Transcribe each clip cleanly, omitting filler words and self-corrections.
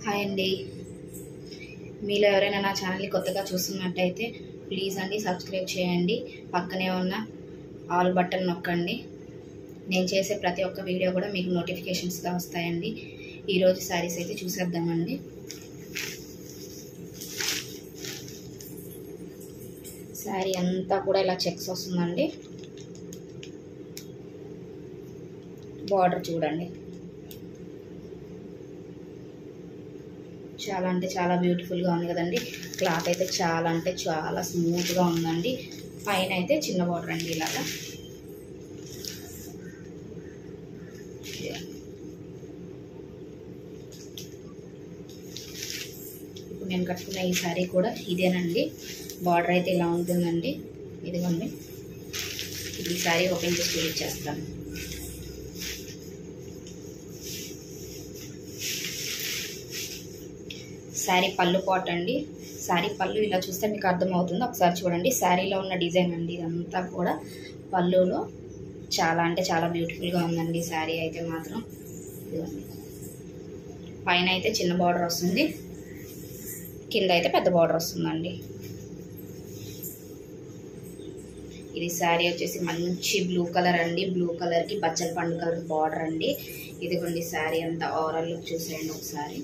Hi అండి. మీలో ఎవరైనా నా ఛానల్ని కొత్తగా చూస్తున్నట్టయితే ప్లీజ్ అండి సబ్స్క్రైబ్ చేయండి. పక్కనే ఉన్న ఆల్ బటన్ నొక్కండి. నేను చేసే ప్రతి ఒక్క వీడియో కూడా మీకు నోటిఫికేషన్స్గా వస్తాయండి. ఈరోజు శారీస్ అయితే చూసేద్దామండి. శారీ అంతా కూడా ఇలా చెక్స్ వస్తుందండి. బార్డర్ చూడండి, చాలా అంటే చాలా బ్యూటిఫుల్గా ఉంది కదండి. క్లాత్ అయితే చాలా అంటే చాలా స్మూత్గా ఉందండి. పైన అయితే చిన్న బార్డర్ అండి ఇలాగా. ఇప్పుడు నేను కట్టుకున్న ఈ శారీ కూడా ఇదేనండి. బార్డర్ అయితే ఇలా ఉంటుందండి. ఇదిగోండి, ఈ శారీ ఓపెన్ చేసి చూపించేస్తాను. శారీ పళ్ళు పాట్ అండి. శారీ పళ్ళు ఇలా చూస్తే మీకు అర్థమవుతుంది, ఒకసారి చూడండి. శారీలో ఉన్న డిజైన్ అండి ఇదంతా కూడా. పళ్ళులో చాలా అంటే చాలా బ్యూటిఫుల్గా ఉందండి శారీ అయితే మాత్రం. పైన అయితే చిన్న బార్డర్ వస్తుంది, కింద అయితే పెద్ద బార్డర్ వస్తుందండి. ఇది శారీ వచ్చేసి మంచి బ్లూ కలర్ అండి. బ్లూ కలర్కి పచ్చల పండు కలర్ బార్డర్ అండి. ఇదిగోండి శారీ అంతా ఓవరాల్ లుక్ చూసేయండి ఒకసారి.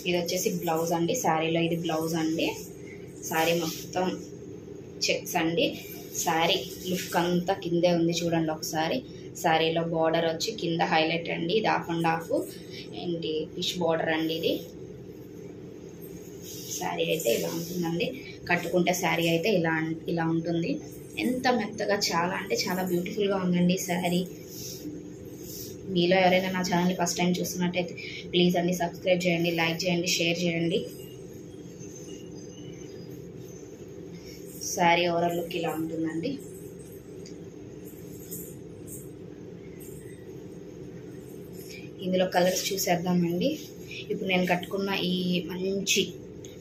ఇది వచ్చేసి బ్లౌజ్ అండి. శారీలో ఇది బ్లౌజ్ అండి. శారీ మొత్తం చెక్స్ అండి. శారీ లుక్ అంతా కిందే ఉంది చూడండి ఒకసారి. శారీలో బార్డర్ వచ్చి కింద హైలైట్ అండి. ఇది హాఫ్ అండ్ హాఫ్ ఏంటి ఫిష్ బార్డర్ అండి. ఇది శారీ అయితే ఇలా ఉంటుందండి. కట్టుకుంటే శారీ అయితే ఇలా ఉంటుంది. ఎంత మెత్తగా, చాలా అంటే చాలా బ్యూటిఫుల్గా ఉందండి శారీ. మీలో ఎవరైనా నా ఛానల్ని ఫస్ట్ టైం చూస్తున్నట్టయితే ప్లీజ్ అండి సబ్స్క్రైబ్ చేయండి, లైక్ చేయండి, షేర్ చేయండి. శారీ ఓవరాల్ లుక్ ఇలా ఉంటుందండి. ఇందులో కలర్స్ చూసేద్దామండి. ఇప్పుడు నేను కట్టుకున్న ఈ మంచి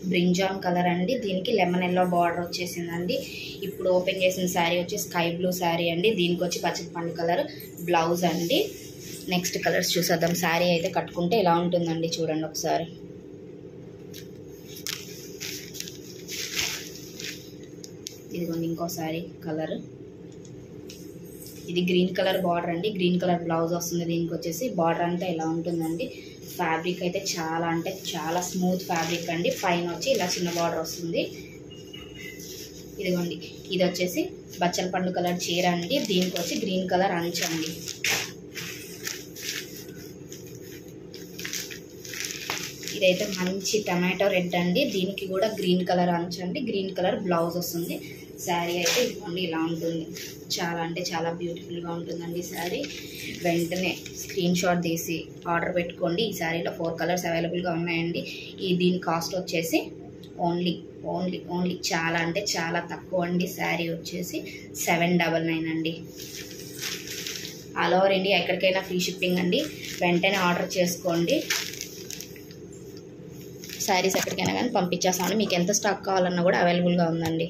బ్రింజాన్ కలర్ అండి. దీనికి లెమన్ ఎల్లో బార్డర్ వచ్చేసిందండి. ఇప్పుడు ఓపెన్ చేసిన శారీ వచ్చి స్కై బ్లూ శారీ అండి. దీనికి వచ్చి పచ్చడి పండు కలర్ బ్లౌజ్ అండి. నెక్స్ట్ కలర్స్ చూసేద్దాం. శారీ అయితే కట్టుకుంటే ఇలా ఉంటుందండి చూడండి ఒకసారి. ఇదిగోండి ఇంకో శారీ కలర్. ఇది గ్రీన్ కలర్ బార్డర్ అండి. గ్రీన్ కలర్ బ్లౌజ్ వస్తుంది. దీనికి వచ్చేసి బార్డర్ అంతా ఇలా ఉంటుందండి. ఫ్యాబ్రిక్ అయితే చాలా అంటే చాలా స్మూత్ ఫ్యాబ్రిక్ అండి. పైన వచ్చి ఇలా చిన్న బార్డర్ వస్తుంది. ఇదిగోండి, ఇది వచ్చేసి బచ్చల పండు కలర్ చీర అండి. దీనికి వచ్చి గ్రీన్ కలర్ అంచు అండి. ఇదైతే మంచి టమాటో రెడ్ అండి. దీనికి కూడా గ్రీన్ కలర్ అంచు అండి. గ్రీన్ కలర్ బ్లౌజ్ వస్తుంది. శారీ అయితే ఇదిగోండి ఇలా ఉంటుంది. చాలా అంటే చాలా బ్యూటిఫుల్గా ఉంటుందండి శారీ. వెంటనే స్క్రీన్ షాట్ తీసి ఆర్డర్ పెట్టుకోండి. ఈ శారీలో 4 కలర్స్ అవైలబుల్గా ఉన్నాయండి. దీని కాస్ట్ వచ్చేసి ఓన్లీ చాలా అంటే చాలా తక్కువ అండి. శారీ వచ్చేసి 799 అండి. ఆల్ ఓవర్ ఇండియా ఎక్కడికైనా ఫ్రీ షిప్పింగ్ అండి. వెంటనే ఆర్డర్ చేసుకోండి. శారీస్ ఎక్కడికైనా కానీ పంపించేస్తామండి. మీకు ఎంత స్టాక్ కావాలన్నా కూడా అవైలబుల్గా ఉందండి.